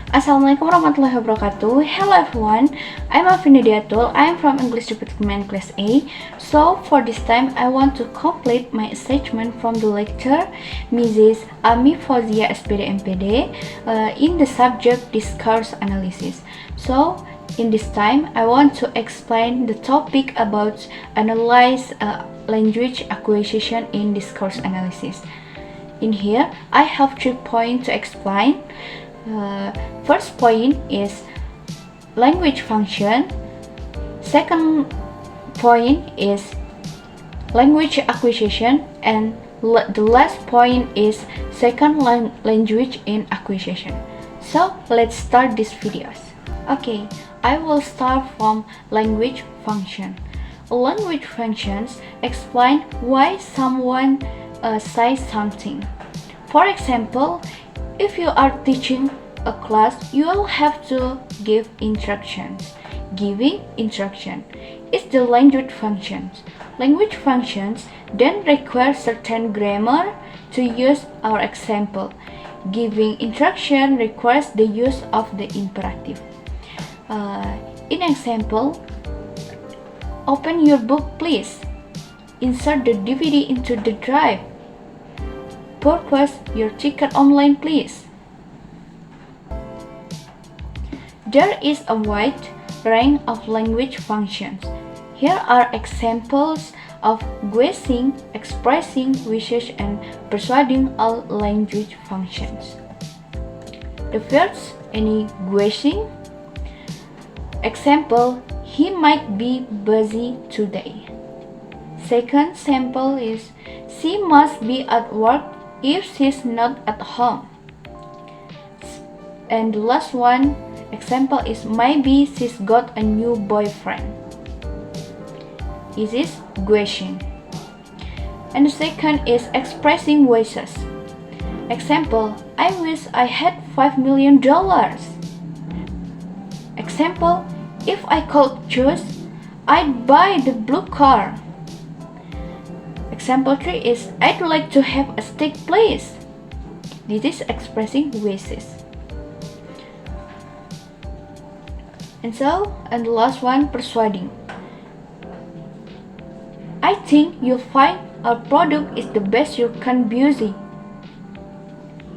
Assalamualaikum warahmatullahi wabarakatuh. Hello everyone, I'm Elvin Nadiatul. I'm from English Department Class A. So for this time, I want to complete my assessment from the lecture Mrs. Ami Fauzia SPD MPD in the subject Discourse Analysis. So in this time, I want to explain the topic about analyze language acquisition in discourse analysis. In here, I have 3 points to explain. First point is language function. Second point is language acquisition, and the last point is second language in acquisition. So let's start these videos. Okay, I will start from language function. Language functions explain why someone says something. For example, if you are teaching a class, you will have to give instructions. Giving instruction is the language functions. Language functions then require certain grammar to use our example. Giving instruction requires the use of the imperative. In example, open your book please. Insert the DVD into the drive. Purchase your ticket online please. There is a wide range of language functions. Here are examples of guessing, expressing wishes, and persuading all language functions. The first, any guessing. Example, he might be busy today. Second sample is, she must be at work if she's not at home. And the last one, example is, maybe she's got a new boyfriend. This is guessing. And the second is expressing wishes. Example, I wish I had $5 million. Example, if I could choose, I'd buy the blue car. Example 3 is, I'd like to have a steak please. This is expressing wishes. And the last one, persuading. I think you'll find our product is the best you can buy.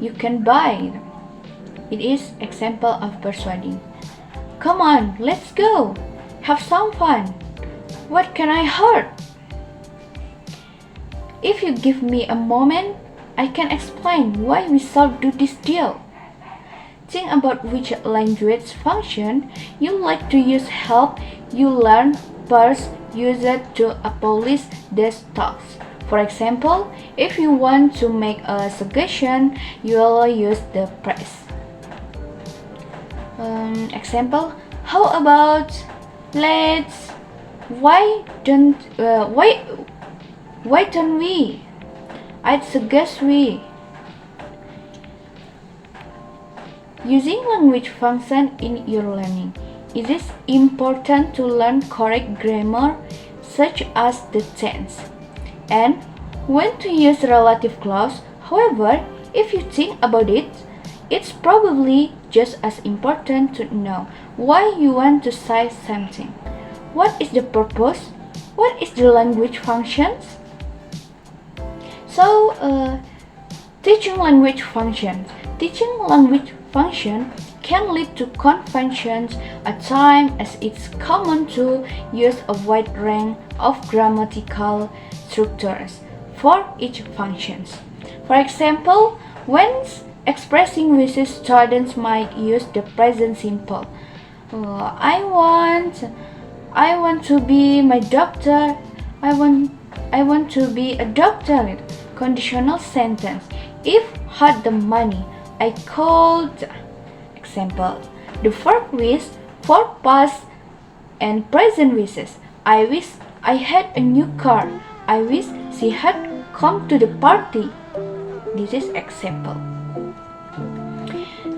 You can buy. It is example of persuading. Come on, let's go. Have some fun. What can I hurt? If you give me a moment, I can explain why we should do this deal. Think about which language function you like to use help you learn first use it to accomplish these tasks. For example, if you want to make a suggestion, you will use the phrase. Example, how about let's why don't we? I'd suggest we. Using language function in your learning. It is important to learn correct grammar such as the tense and when to use relative clause. However, if you think about it, it's probably just as important to know why you want to say something. What is the purpose? What is the language functions? So, teaching language functions. Teaching language function can lead to confusions at times as it's common to use a wide range of grammatical structures for each function. For example, when expressing wishes, students might use the present simple. I want to be my doctor. I want to be a doctor. Conditional sentence. If had the money, I could. Example, the verb wish for past and present wishes. I wish I had a new car. I wish she had come to the party. This is example.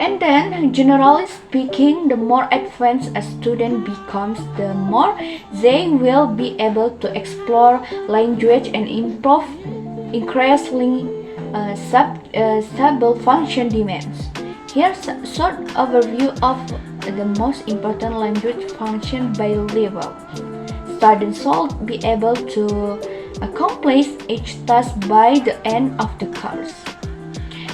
And then, generally speaking, the more advanced a student becomes, the more they will be able to explore language and improve increasingly stable function demands. Here's a short overview of the most important language function by level. Students should be able to accomplish each task by the end of the course.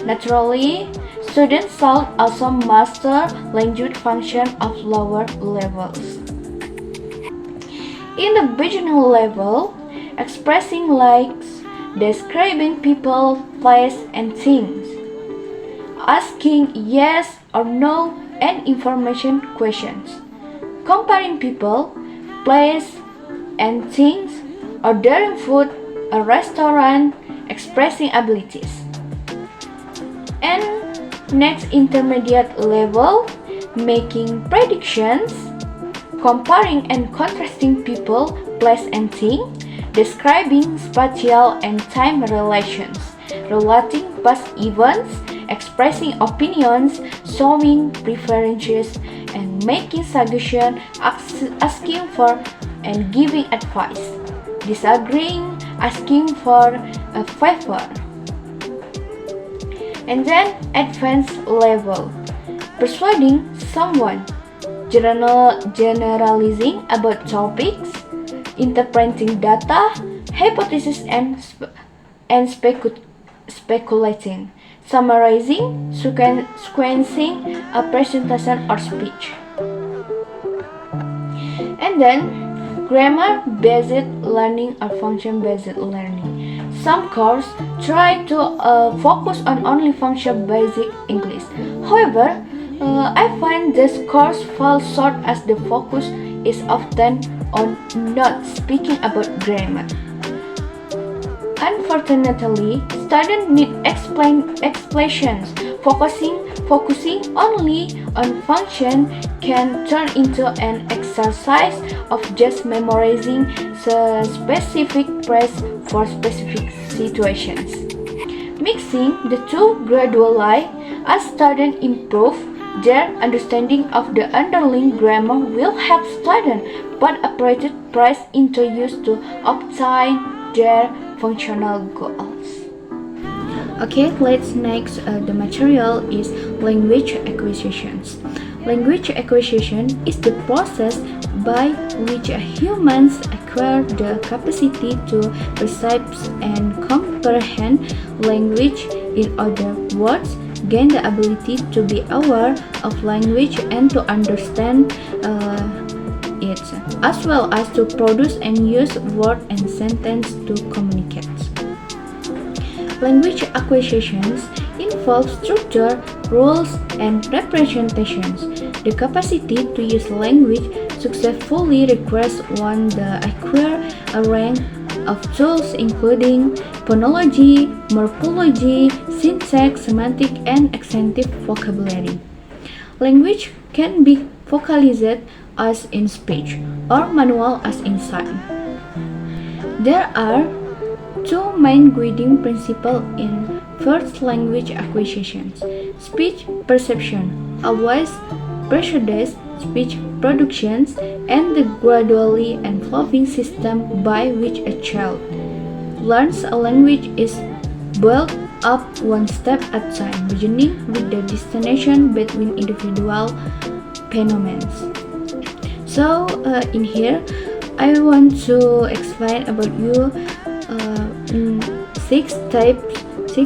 Naturally, students should also master language function of lower levels. In the beginner level, expressing likes, describing people, place, and things, asking yes or no and information questions, comparing people, place, and things, ordering food, a restaurant, expressing abilities. And next intermediate level, making predictions, comparing and contrasting people, place, and things, describing spatial and time relations, relating past events, expressing opinions, showing preferences, and making suggestions, asking for and giving advice, disagreeing, asking for a favor. And then advanced level, persuading someone, generalizing about topics, interpreting data, hypotheses, and speculating, summarizing, sequencing a presentation or speech. And then grammar-based learning or function-based learning. Some courses try to focus on only function-based English. However, I find this course falls short as the focus is often on not speaking about grammar. Unfortunately, students need explanations. Focusing only on function can turn into an exercise of just memorizing specific phrase for specific situations. Mixing the two gradually as students improve their understanding of the underlying grammar will help students put appropriate phrase into use to obtain their functional goals. Okay, let's next. The material is language acquisitions. Language acquisition is the process by which humans acquire the capacity to perceive and comprehend language. In other words, gain the ability to be aware of language and to understand it, as well as to produce and use words and sentences to communicate. Language acquisitions involve structure, rules, and representations. The capacity to use language successfully requires one to acquire a range of tools including phonology, morphology, syntax, semantic, and accentive vocabulary. Language can be vocalized as in speech or manual as in sign. There are two main guiding principles in first language acquisitions: speech perception, always precedes speech productions, and the gradually evolving system by which a child learns a language is built up one step at a time, beginning with the distinction between individual phenomena. So in here, I want to explain about you six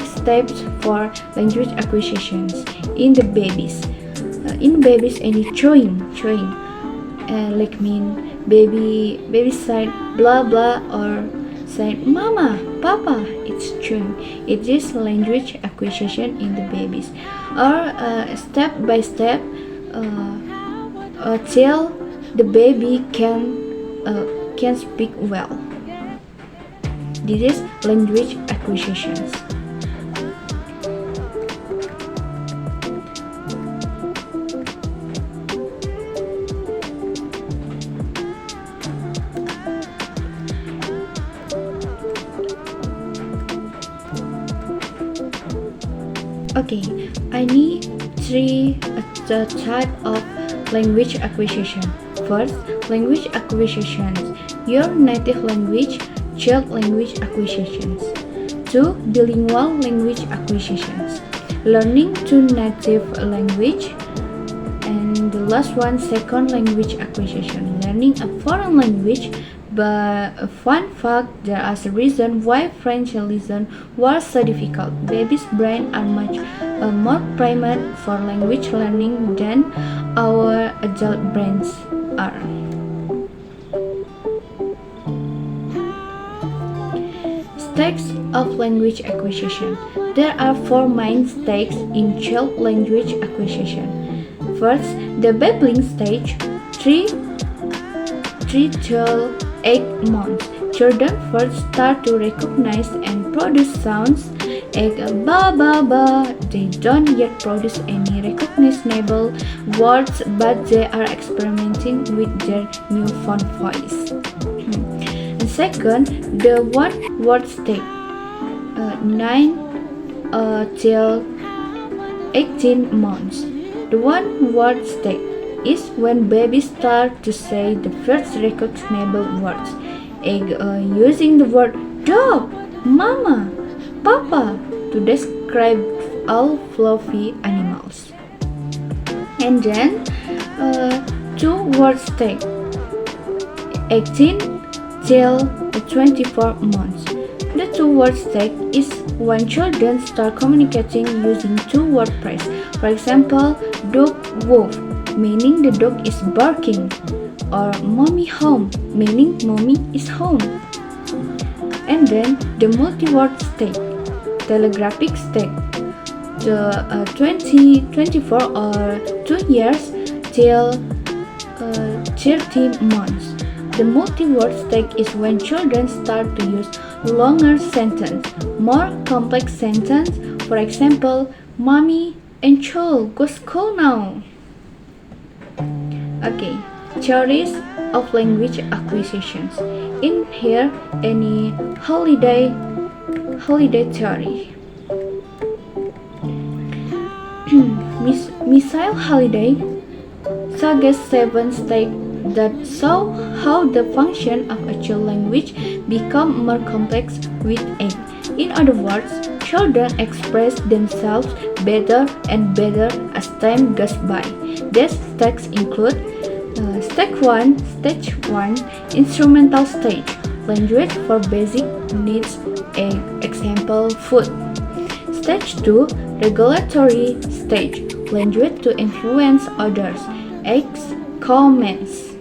steps for language acquisitions in the babies. In babies, any chewing, like mean baby side blah blah or side mama, papa. It's chewing. It is language acquisition in the babies, or step by step till the baby can speak well. This is language acquisitions. Okay, I need three type of language acquisition. First, language acquisitions, your native language, child language acquisitions. 2. Bilingual language acquisitions. learning to native language. And the last one, second language acquisition, learning a foreign language. But a fun fact, there is a reason why French lesson was so difficult. Babies' brains are much more primed for language learning than our adult brains are. Stakes of language acquisition. There are four main stakes in child language acquisition. First, the babbling stage, 3 till 8 months. Children first start to recognize and produce sounds like ba ba ba. They don't yet produce any recognizable words, but they are experimenting with their newfound voice. And second, the one-word stage, 9 till 18 months. The one-word stage is when babies start to say the first recognizable words, using the word dog, mama, papa to describe all fluffy animals. And then two-word stage, 18 till 24 months. The two-word stage is when children start communicating using two-word phrase. For example, dog wolf, meaning the dog is barking, or mommy home, meaning mommy is home. And then the multi-word stage, telegraphic stage, the 24 or 2 years till 30 months. The multi-word stage is when children start to use longer sentence, more complex sentence. For example, mommy and Chol go school now. Okay, theories of language acquisitions. In here, any holiday theory. Missile Holiday suggests 7 stages that show how the function of a child language become more complex with age. In other words, children express themselves better and better as time goes by. These stages include Stage 1, instrumental stage, language for basic needs, example food. Stage 2, regulatory stage, language to influence others, comments.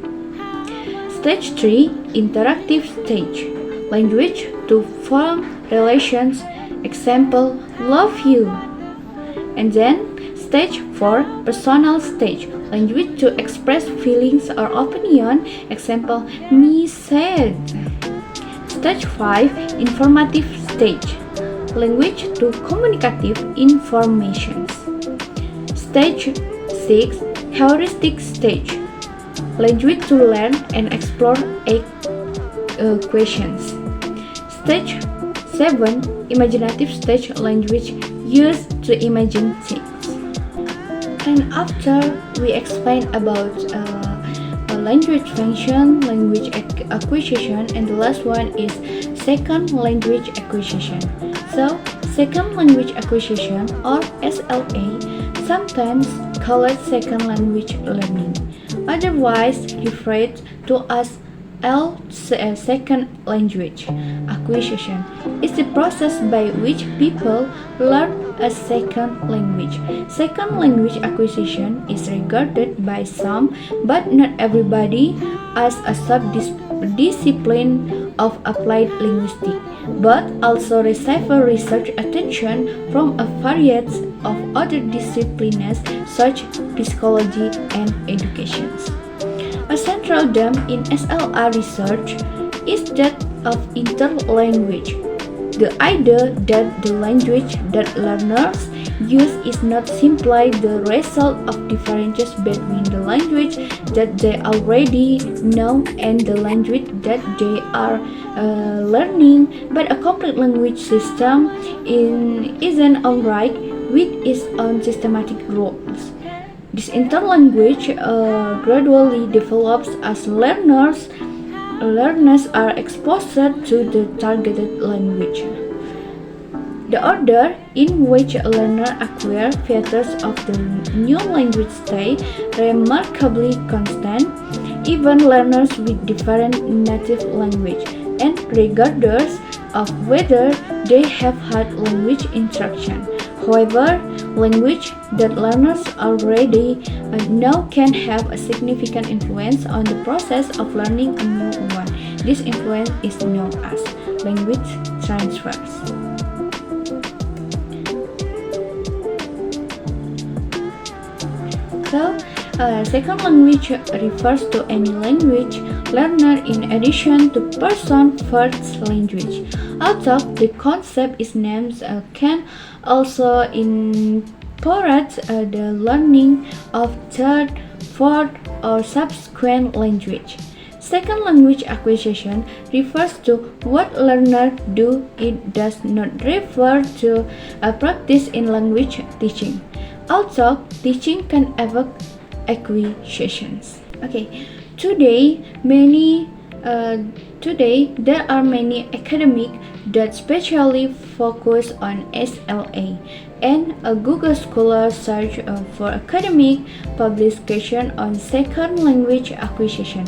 Stage 3, interactive stage, language to form relations, example love you. And then Stage 4, personal stage, language to express feelings or opinion, example me said. Stage 5, informative stage, language to communicative informations. Stage 6, heuristic stage, language to learn and explore questions. Stage 7, imaginative stage, language used to imagine things. And after we explain about language function, language acquisition, and the last one is second language acquisition. So, second language acquisition, or SLA, sometimes called second language learning, otherwise referred to as second language acquisition, is the process by which people learn a second language. Second language acquisition is regarded by some, but not everybody, as a subdiscipline of applied linguistics, but also receive research attention from a variety of other disciplines such as psychology and education. A central theme in SLR research is that of interlanguage. The idea that the language that learners use is not simply the result of differences between the language that they already know and the language that they are learning, but a complete language system in its own right with its own systematic rules. This interlanguage gradually develops as learners are exposed to the targeted language. The order in which a learner acquires features of the new language stay remarkably constant, even learners with different native language, and regardless of whether they have had language instruction. However, language that learners already know can have a significant influence on the process of learning a new one. This influence is known as language transfers. So, second language refers to any language learner in addition to person first language. Although the concept is named can also incorporate the learning of third, fourth, or subsequent language. Second language acquisition refers to what learners do. It does not refer to a practice in language teaching. Also, teaching can evoke acquisitions. Okay, today there are many academics that specially focus on SLA, and a Google Scholar search for academic publication on second language acquisition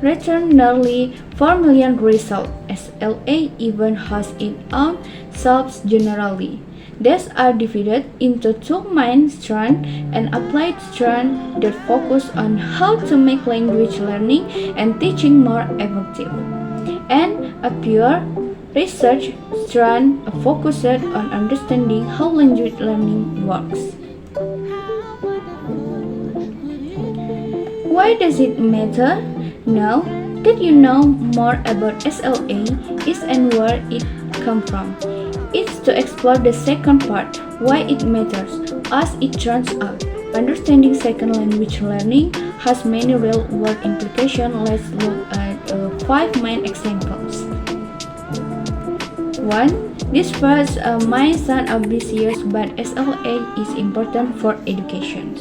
returned nearly 4 million results. SLA even has its own subgenre. These are divided into two main strands: an applied strand that focus on how to make language learning and teaching more effective, and a pure research strand focused on understanding how language learning works. Why does it matter? Now that you know more about SLA is and where it comes from, it's to explore the second part, why it matters. As it turns out, understanding second language learning has many real-world implications. Let's look at 5 main examples. 1. This first might sound obvious, but SLA is important for education.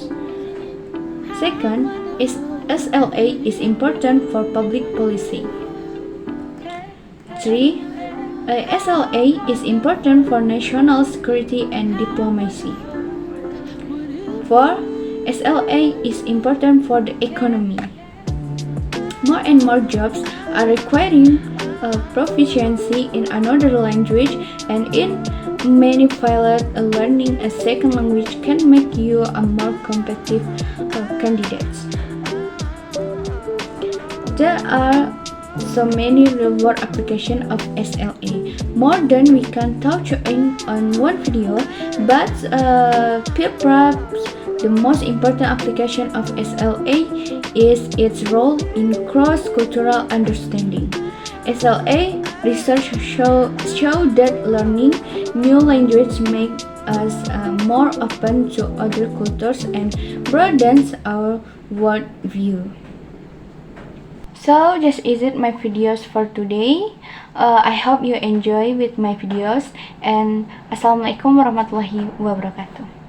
Second, SLA is important for public policy. 3. SLA is important for national security and diplomacy. 4. SLA is important for the economy. More and more jobs are requiring proficiency in another language, and in many fields, learning a second language can make you a more competitive candidate. There are so many real-world applications of SLA, more than we can touch on one video, but perhaps the most important application of SLA is its role in cross-cultural understanding. SLA research show that learning new languages makes us more open to other cultures and broadens our worldview. So this is it my videos for today. I hope you enjoy with my videos, and Assalamualaikum warahmatullahi wabarakatuh.